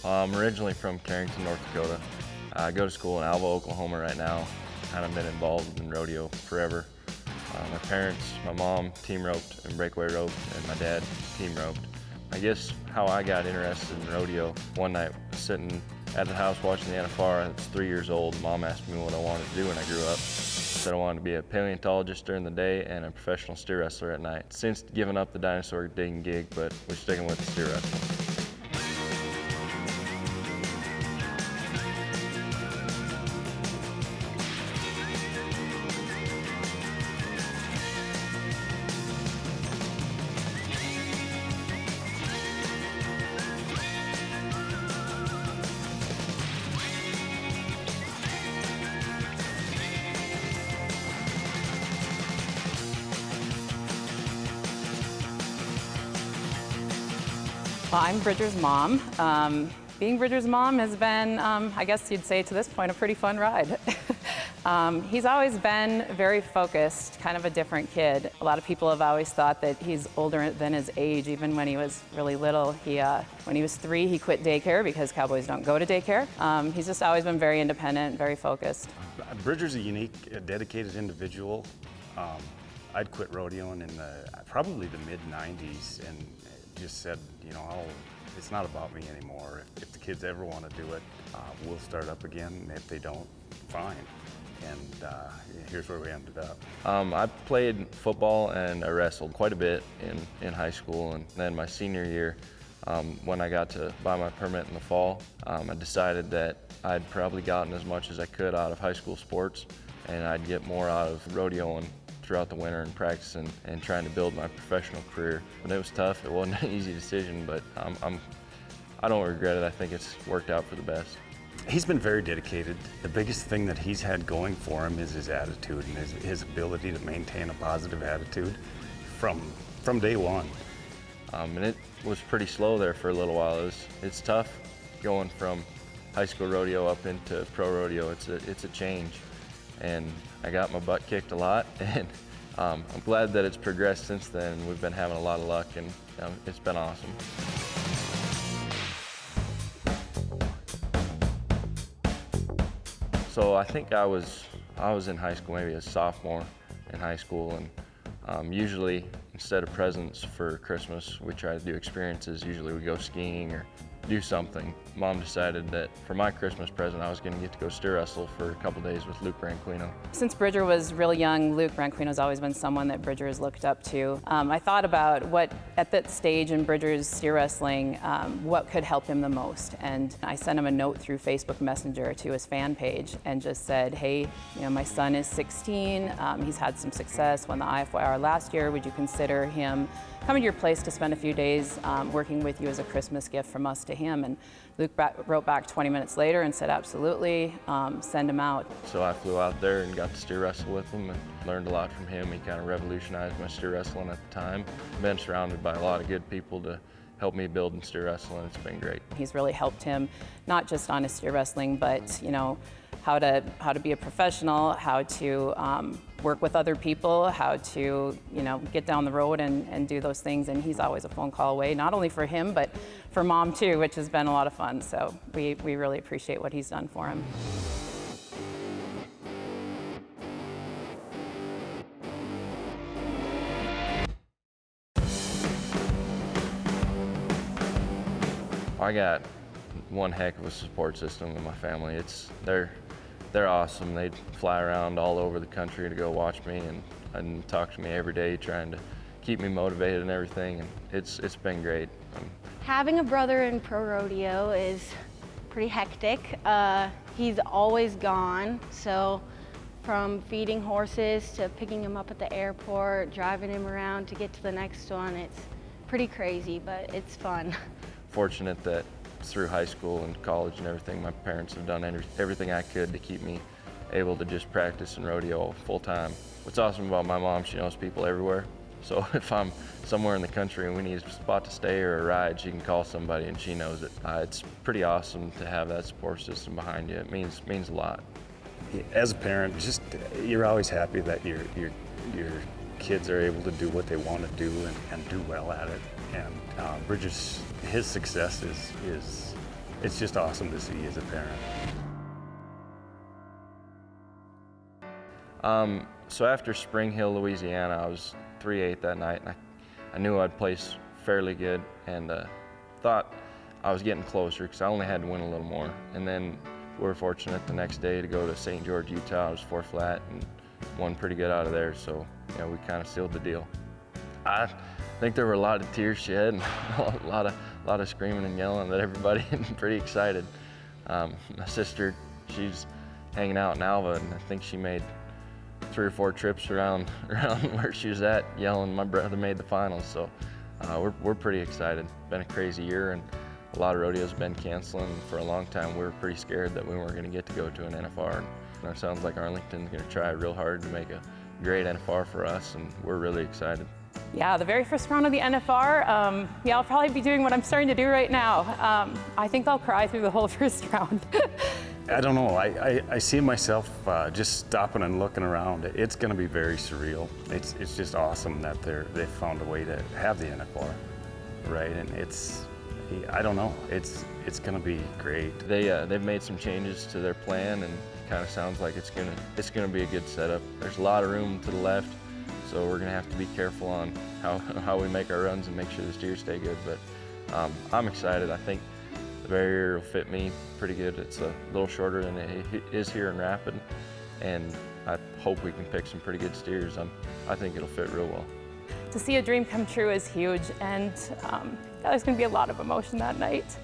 I'm originally from Carrington, North Dakota. I go to school in Alva, Oklahoma right now. Kind of been involved in rodeo forever. My parents, my mom team roped and breakaway roped, and my dad team roped. I guess how I got interested in rodeo, one night sitting at the house watching the NFR. I was 3 years old. Mom asked me what I wanted to do when I grew up. I said I wanted to be a paleontologist during the day and a professional steer wrestler at night. Since giving up the dinosaur digging gig, but we're sticking with the steer wrestling. Well, I'm Bridger's mom. Being Bridger's mom has been, I guess you'd say to this point, a pretty fun ride. He's always been very focused, kind of a different kid. A lot of people have always thought that he's older than his age, even when he was really little. When he was 3, he quit daycare because cowboys don't go to daycare. He's just always been very independent, very focused. Bridger's a unique, dedicated individual. I'd quit rodeoing in probably the mid-90s and just said, you know, it's not about me anymore. If the kids ever want to do it, we'll start up again. And if they don't, fine. And here's where we ended up. I played football and I wrestled quite a bit in high school, and then my senior year, when I got to buy my permit in the fall, I decided that I'd probably gotten as much as I could out of high school sports, and I'd get more out of rodeoing throughout the winter and practicing and trying to build my professional career. But it was tough. It wasn't an easy decision, but I don't regret it. I think it's worked out for the best. He's been very dedicated. The biggest thing that he's had going for him is his attitude and his ability to maintain a positive attitude from day one. And it was pretty slow there for a little while. It's tough going from high school rodeo up into pro rodeo. It's a change. And I got my butt kicked a lot, and I'm glad that it's progressed since then. We've been having a lot of luck, and it's been awesome. So I think I was in high school, maybe a sophomore in high school, and usually instead of presents for Christmas, we try to do experiences. Usually we go skiing or do something. Mom decided that for my Christmas present, I was going to get to go steer wrestle for a couple days with Luke Branquino. Since Bridger was really young, Luke Branquino's always been someone that Bridger has looked up to. I thought about what, at that stage in Bridger's steer wrestling, what could help him the most. And I sent him a note through Facebook Messenger to his fan page and just said, hey, you know, my son is 16, he's had some success, won the IFYR last year. Would you consider him coming to your place to spend a few days working with you as a Christmas gift from us to him? And Luke wrote back 20 minutes later and said, absolutely, send him out. So I flew out there and got to steer wrestle with him and learned a lot from him. He kind of revolutionized my steer wrestling at the time. Been surrounded by a lot of good people to help me build and steer wrestling. It's been great. He's really helped him, not just on his steer wrestling, but you know, how to be a professional, how to work with other people, how to get down the road and do those things. And he's always a phone call away, not only for him, but for Mom too, which has been a lot of fun. So we really appreciate what he's done for him. I got one heck of a support system in my family. They're awesome. They fly around all over the country to go watch me and talk to me every day, trying to keep me motivated and everything. And it's been great. Having a brother in pro rodeo is pretty hectic. He's always gone, so from feeding horses to picking him up at the airport, driving him around to get to the next one, it's pretty crazy, but it's fun. Fortunate that through high school and college and everything, my parents have done everything I could to keep me able to just practice and rodeo full time. What's awesome about my mom, she knows people everywhere. So if I'm somewhere in the country and we need a spot to stay or a ride, she can call somebody and she knows it. It's pretty awesome to have that support system behind you. It means a lot. As a parent, you're always happy that your kids are able to do what they want to do and do well at it. And Bridger's, his success is it's just awesome to see as a parent. So after Spring Hill, Louisiana, I was 3-8 that night, and I knew I'd place fairly good, and thought I was getting closer because I only had to win a little more. And then we were fortunate the next day to go to St. George, Utah. I was 4 flat and won pretty good out of there, so we kind of sealed the deal. I think there were a lot of tears shed and a lot of screaming and yelling at everybody, and pretty excited. My sister, she's hanging out in Alva, and I think she made 3 or 4 trips around where she was at, yelling my brother made the finals. So we're pretty excited. Been a crazy year, and a lot of rodeos have been canceling. For a long time, we were pretty scared that we weren't going to get to go to an NFR. And it sounds like Arlington's going to try real hard to make a great NFR for us, and we're really excited. Yeah, the very first round of the NFR, I'll probably be doing what I'm starting to do right now. I think I'll cry through the whole first round. I don't know, I see myself just stopping and looking around. It's going to be very surreal. It's just awesome that they've found a way to have the NFR, right? And I don't know, it's going to be great. They've made some changes to their plan, and kind of sounds like it's gonna be a good setup. There's a lot of room to the left, so we're gonna have to be careful on how we make our runs and make sure the steers stay good. But I'm excited. I think the barrier will fit me pretty good. It's a little shorter than it is here in Rapid, and I hope we can pick some pretty good steers. I think it'll fit real well. To see a dream come true is huge, and there's going to be a lot of emotion that night.